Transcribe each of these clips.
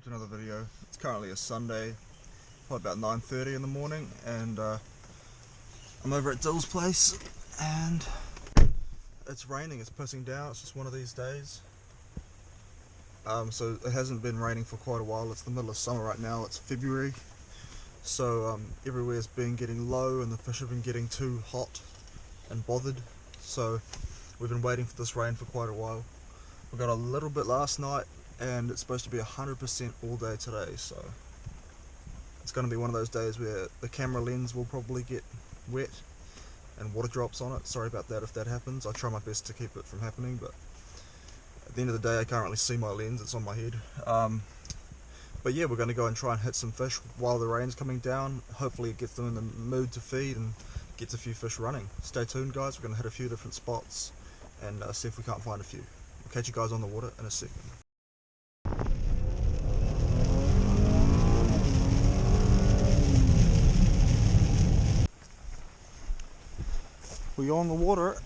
welcome to another video. It's currently a Sunday, probably about 9:30 in the morning, and I'm over at Dill's place, and it's raining, it's pissing down. It's just one of these days. So it hasn't been raining for quite a while. It's the middle of summer right now, it's February, so everywhere's been getting low and the fish have been getting too hot and bothered, so we've been waiting for this rain for quite a while. We got a little bit last night, and it's supposed to be 100% all day today, so it's going to be one of those days where the camera lens will probably get wet and water drops on it. Sorry about that if that happens. I try my best to keep it from happening, but at the end of the day I can't really see my lens, it's on my head. But yeah, we're going to go and try and hit some fish while the rain's coming down. Hopefully it gets them in the mood to feed and gets a few fish running. Stay tuned guys, we're going to hit a few different spots and see if we can't find a few. I'll catch you guys on the water in a second. We're on the water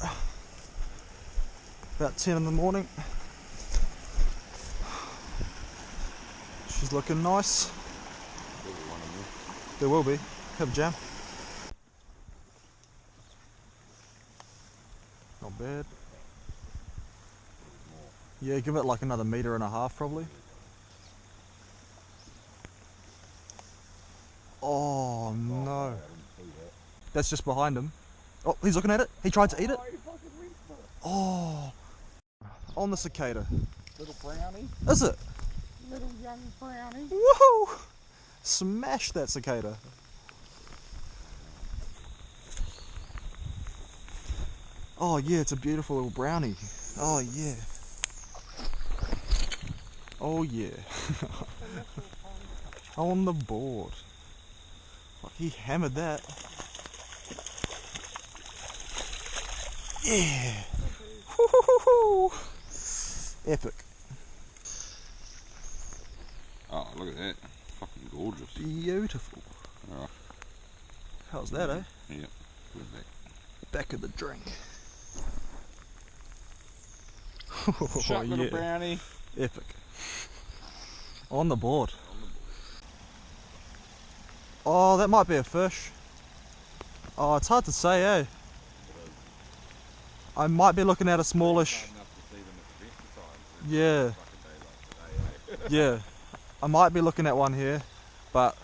about 10 in the morning. She's looking nice. There will be. Have a jam. Not bad. Yeah, give it like another 1.5 meters probably. Oh no. That's just behind him. Oh, he's looking at it. He tried to eat it. Oh, on the cicada. Little brownie. Is it? Little young brownie. Woohoo! Smash that cicada. Oh yeah, it's a beautiful little brownie. Oh yeah. Oh yeah. On the board. Fuck, he hammered that. Yeah. Woo-hoo-hoo-hoo. Epic. Oh, look at that. Fucking gorgeous. Beautiful. Alright. How's that, eh? Yeah. Good Back of the drink. Shot little brownie. Epic. On the board. Oh, that might be a fish. Oh, it's hard to say, eh? I might be looking at a smallish. Yeah. Yeah. I might be looking at one here, but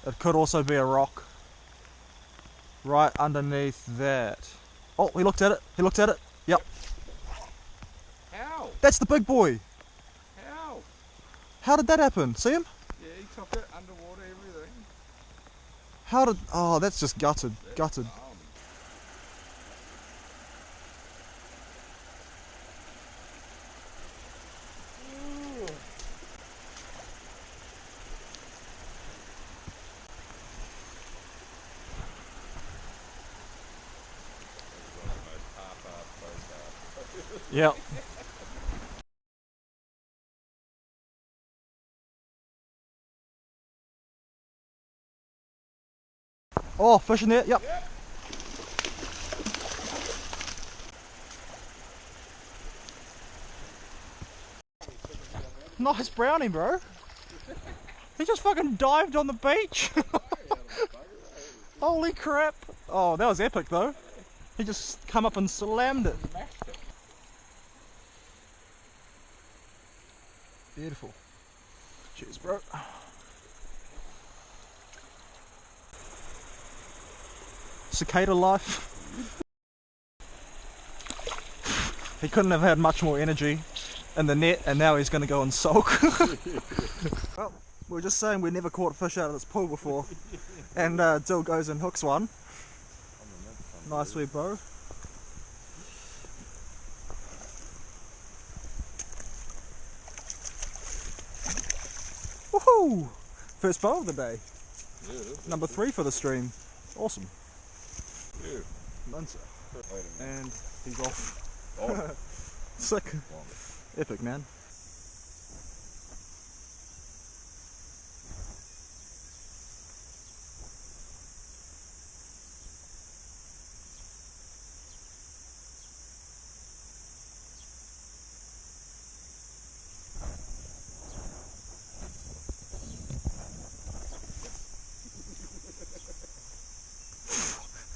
it could also be a rock. Right underneath that. Oh, he looked at it. He looked at it. Yep. How? That's the big boy. How? How did that happen? See him? Yeah, he took it underwater, everything. How did... Oh, that's just gutted. Gutted. Yep. Oh, fish in there, yep. Nice brownie, bro. He just fucking dived on the beach. Holy crap. Oh, that was epic though. He just come up and slammed it. Beautiful. Cheers, bro. Cicada life. He couldn't have had much more energy in the net, and now he's going to go and sulk. Well, we were just saying we never caught fish out of this pool before, and Dill goes and hooks one. Nice wee bow. Woohoo! First bow of the day. Yeah, Number 3 for the stream. Awesome. Yeah. Munzer. And he's off. Oh. Sick. Epic, man.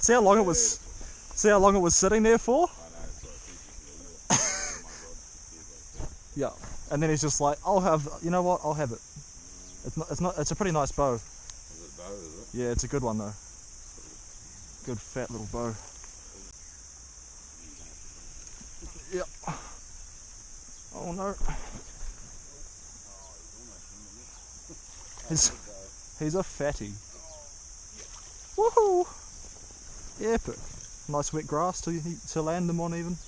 See how long it was. See how long it was sitting there for? I know, it's like oh my god. Yeah. And then he's just like, I'll have. You know what? I'll have it. It's not. It's not. It's a pretty nice bow. Is it bow, is it? Yeah, it's a good one though. Good fat little bow. Yep. Oh no. He's a fatty. Woohoo! Epic. Nice wet grass to land them on even.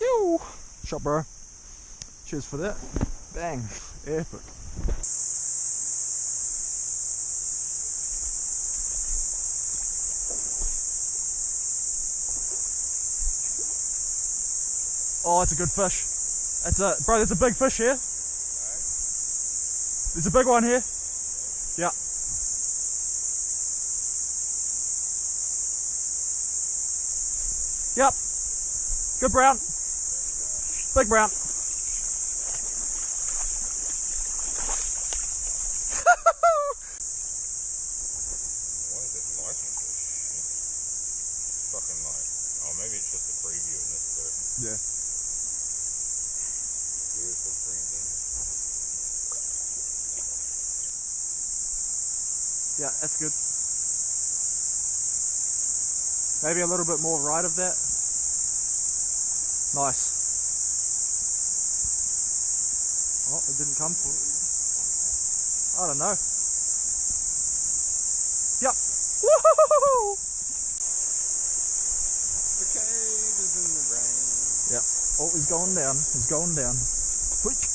Ew! Shot, bro. Cheers for that. Bang. Epic. Oh, it's a good fish. Bro, there's a big fish here. There's a big one here. Yeah. Yep. Good brown. Big brown. Why is it lighting so shit? Fucking like, oh maybe it's just a preview in this bit. Yeah. Beautiful green thing. Yeah, that's good. Maybe a little bit more right of that. Nice. Oh, it didn't come for it. I don't know. Yep. Woohoo! Cicadas in the rain. Yep. Oh, he's going down. He's going down. Quick.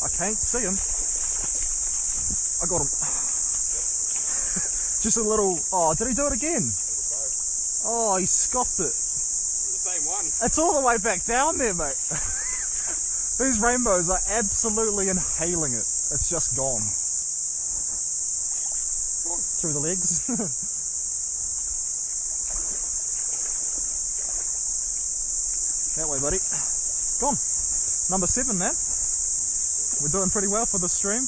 I can't see him. I got him. Just a little. Oh, did he do it again? Oh, he scoffed it. The same one. It's all the way back down there, mate. These rainbows are absolutely inhaling it. It's just gone. Through the legs. That way, buddy. Gone. Number 7, man. We're doing pretty well for the stream.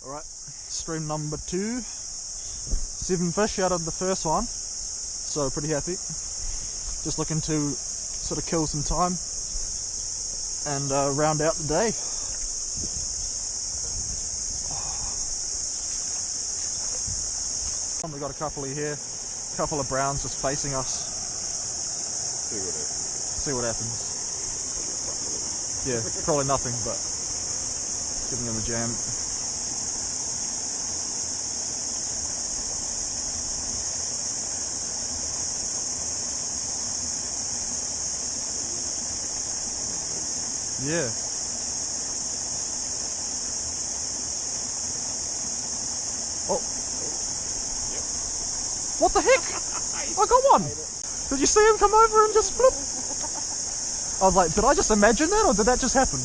Alright, stream number 2. 7 fish out of the first one. So pretty happy. Just looking to sort of kill some time and round out the day. We got a couple here, a couple of browns just facing us. See what happens. Yeah, probably nothing, but giving them a jam. Yeah. Oh. Yep. What the heck? I got one. Did you see him come over and just flip? I was like, did I just imagine that or did that just happen?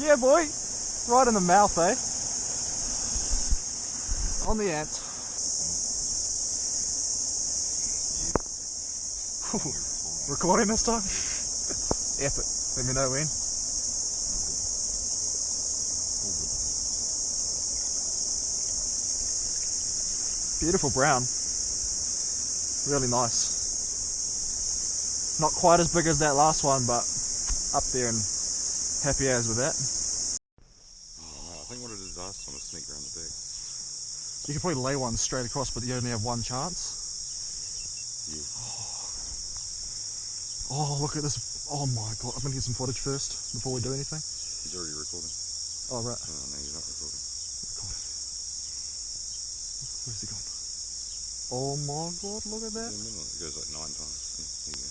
Yeah, boy. Right in the mouth, eh? On the ant. Recording this time? Epic. Let me know when. Beautiful brown. Really nice. Not quite as big as that last one, but up there and happy as with that. Oh, I think what it is last time was sneak around the back. You could probably lay one straight across, but you only have one chance. Yeah. Oh, look at this. Oh my god, I'm gonna get some footage first before we do anything. He's already recording. Oh, right. Oh, no, he's not recording. Where's he gone? Oh my god, look at that. Zoom in on it. It goes like 9 times. Here you go.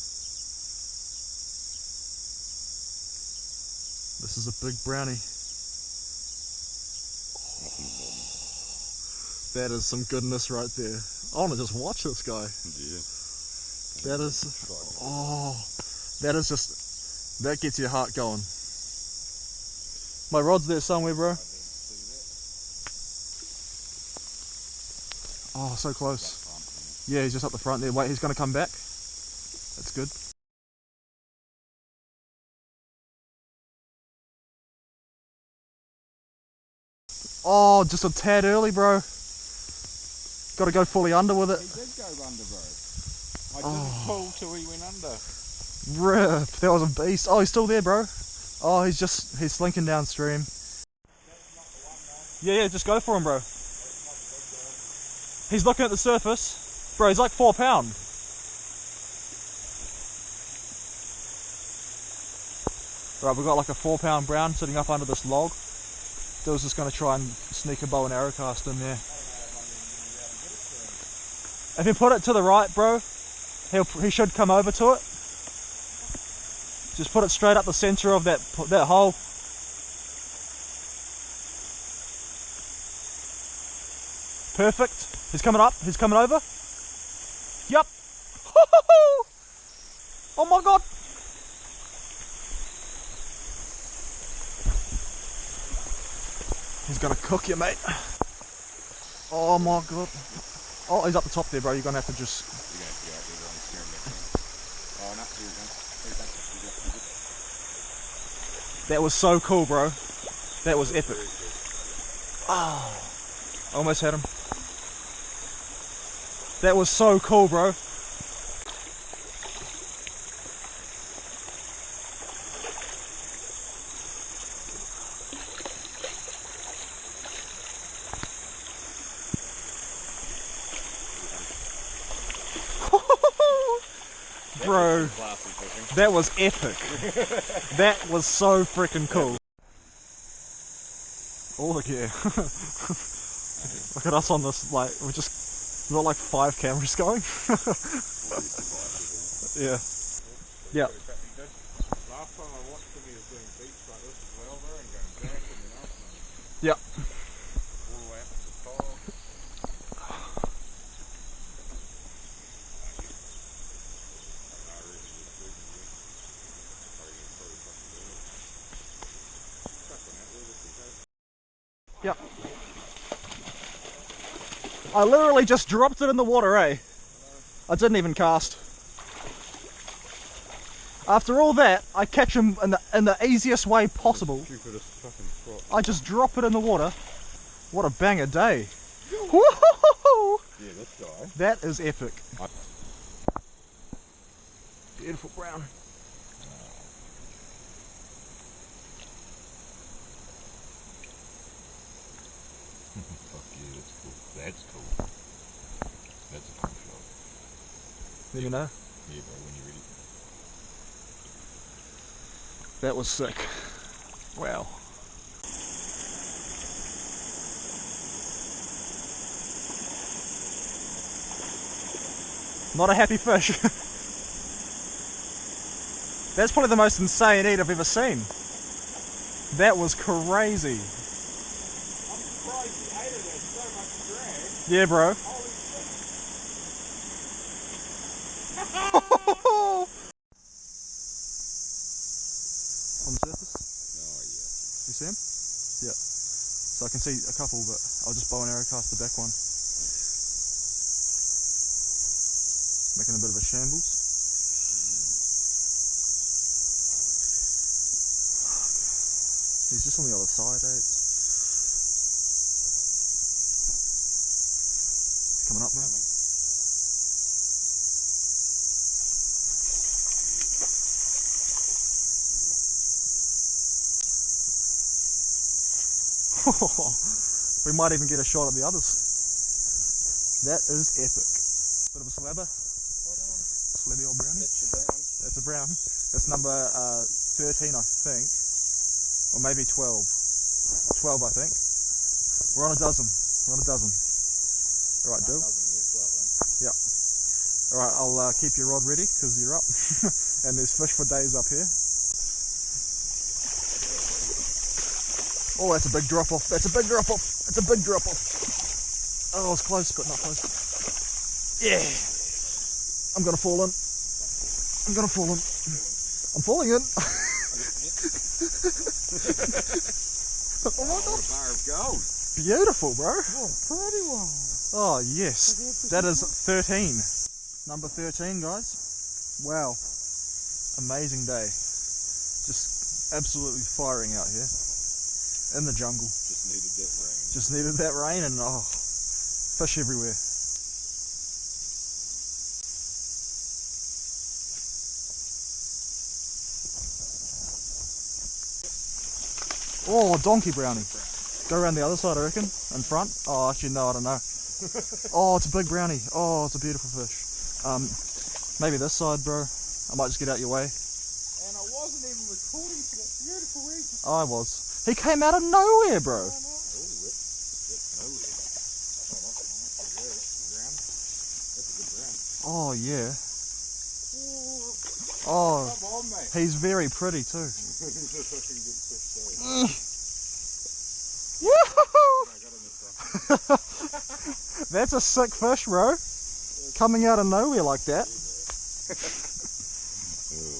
This is a big brownie. That is some goodness right there. I want to just watch this guy. Yeah. That is. Oh. That is just, that gets your heart going. My rod's there somewhere, bro. Oh, so close. Yeah, he's just up the front there. Wait, he's gonna come back. That's good. Oh, just a tad early, bro. Got to go fully under with it. He did go under, bro. I didn't pull till he went under. Rip, that was a beast. Oh, he's still there, bro. Oh, he's slinking downstream. Yeah, just go for him, bro. He's looking at the surface. Bro, he's like 4 pound. Right, we've got like a 4 pound brown sitting up under this log. Dill's just going to try and sneak a bow and arrow cast in there. If you put it to the right, bro, he should come over to it. Just put it straight up the centre of that hole. Perfect. He's coming up. He's coming over. Yep. Oh my god. He's gonna cook you, mate. Oh my god. Oh, he's up the top there, bro. You're gonna have to just. That was so cool, bro. That was epic. Oh, almost had him. That was so cool, bro. Bro, that was epic. That was so freaking cool. Oh look here. Look at us on this, like, we've got like 5 cameras going. Yeah. Yeah. Last time I watched him, he was doing beats like this as well, bro, and going back and then up and Yeah. all the way up to the top. Yep. I literally just dropped it in the water, eh? I didn't even cast. After all that, I catch him in the easiest way possible. I just drop it in the water. What a banger day. Woohoo! Yeah, this guy. That is epic. Beautiful brown. Fuck yeah, that's cool. That's cool. That's a cool shot. You know? Yeah, bro, when you're ready. That was sick. Wow. Not a happy fish. That's probably the most insane eat I've ever seen. That was crazy. Yeah, bro. On the surface? Oh, yeah. You see him? Yeah. So I can see a couple, but I'll just bow and arrow cast the back one. Making a bit of a shambles. He's just on the other side, eh? He's coming up, bro. We might even get a shot at the others. That is epic. Bit of a slabber. Slabby old brownie. That's a brown. That's number 13, I think. Or maybe 12. 12, I think. We're on a dozen. We're on a dozen. Alright, Bill. Yeah. Alright, I'll keep your rod ready because you're up. And there's fish for days up here. Oh, that's a big drop off. That's a big drop off. That's a big drop off. Oh, it's close, but not close. Yeah. I'm gonna fall in. I'm gonna fall in. I'm falling in. Oh my god. What a bar of gold. Beautiful, bro. What a pretty one. Oh, yes. That is 13. Number 13, guys. Wow. Amazing day. Just absolutely firing out here. In the jungle. Just needed that rain. Just needed that rain and oh, fish everywhere. Oh, donkey brownie. Go around the other side, I reckon. In front. Oh, actually, no, I don't know. Oh, it's a big brownie. Oh, it's a beautiful fish. Maybe this side, bro. I might just get out your way. And I wasn't even recording for that beautiful reason. I was. He came out of nowhere, bro. Oh, yeah. Oh, come on, mate. He's very pretty too. That's a sick fish, bro. Coming out of nowhere like that. Oh,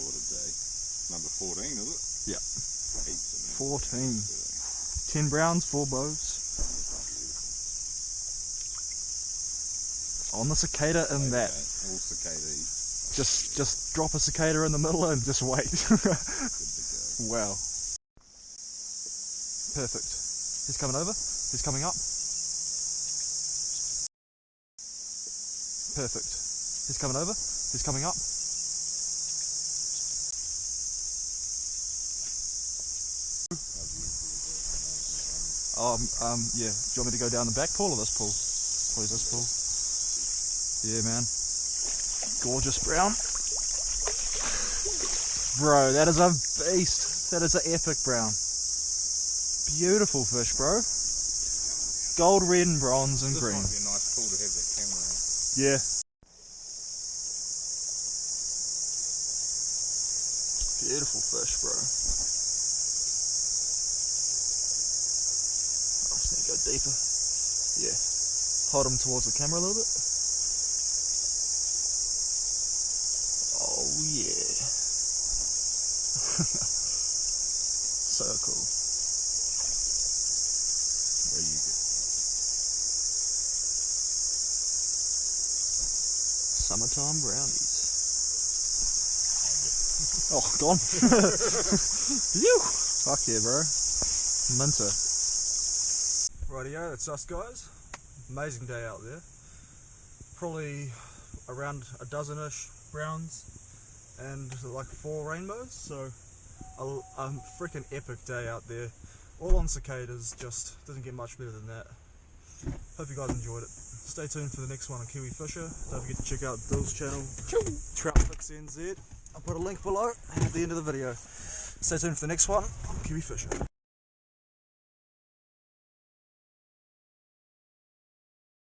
what a day. Number 14, is it? Yeah. 14. 10 browns, 4 bows. On the cicada in that. All cicada eat. Just drop a cicada in the middle and just wait. Wow. Perfect. He's coming over. He's coming up. Perfect. He's coming over. He's coming up. Yeah. Do you want me to go down the back pool or this pool? Probably this pool. Yeah, man. Gorgeous brown. Bro, that is a beast. That is an epic brown. Beautiful fish, bro. Gold, red and bronze and green. This might be a nice pool to have that camera in. Yeah. Beautiful fish, bro. I just need to go deeper. Yeah. Hold him towards the camera a little bit. Oh yeah. So cool. Where you go? Summertime brownies. Oh, gone. Phew. Fuck yeah, bro. Minter. Rightio, it's us guys. Amazing day out there. Probably around a dozen-ish browns and like 4 rainbows, so a freaking epic day out there. All on cicadas, just doesn't get much better than that. Hope you guys enjoyed it. Stay tuned for the next one on Kiwi Fisher. Don't forget to check out Bill's channel, Trout Fix NZ. I'll put a link below at the end of the video. Stay tuned for the next one on Kiwi Fisher.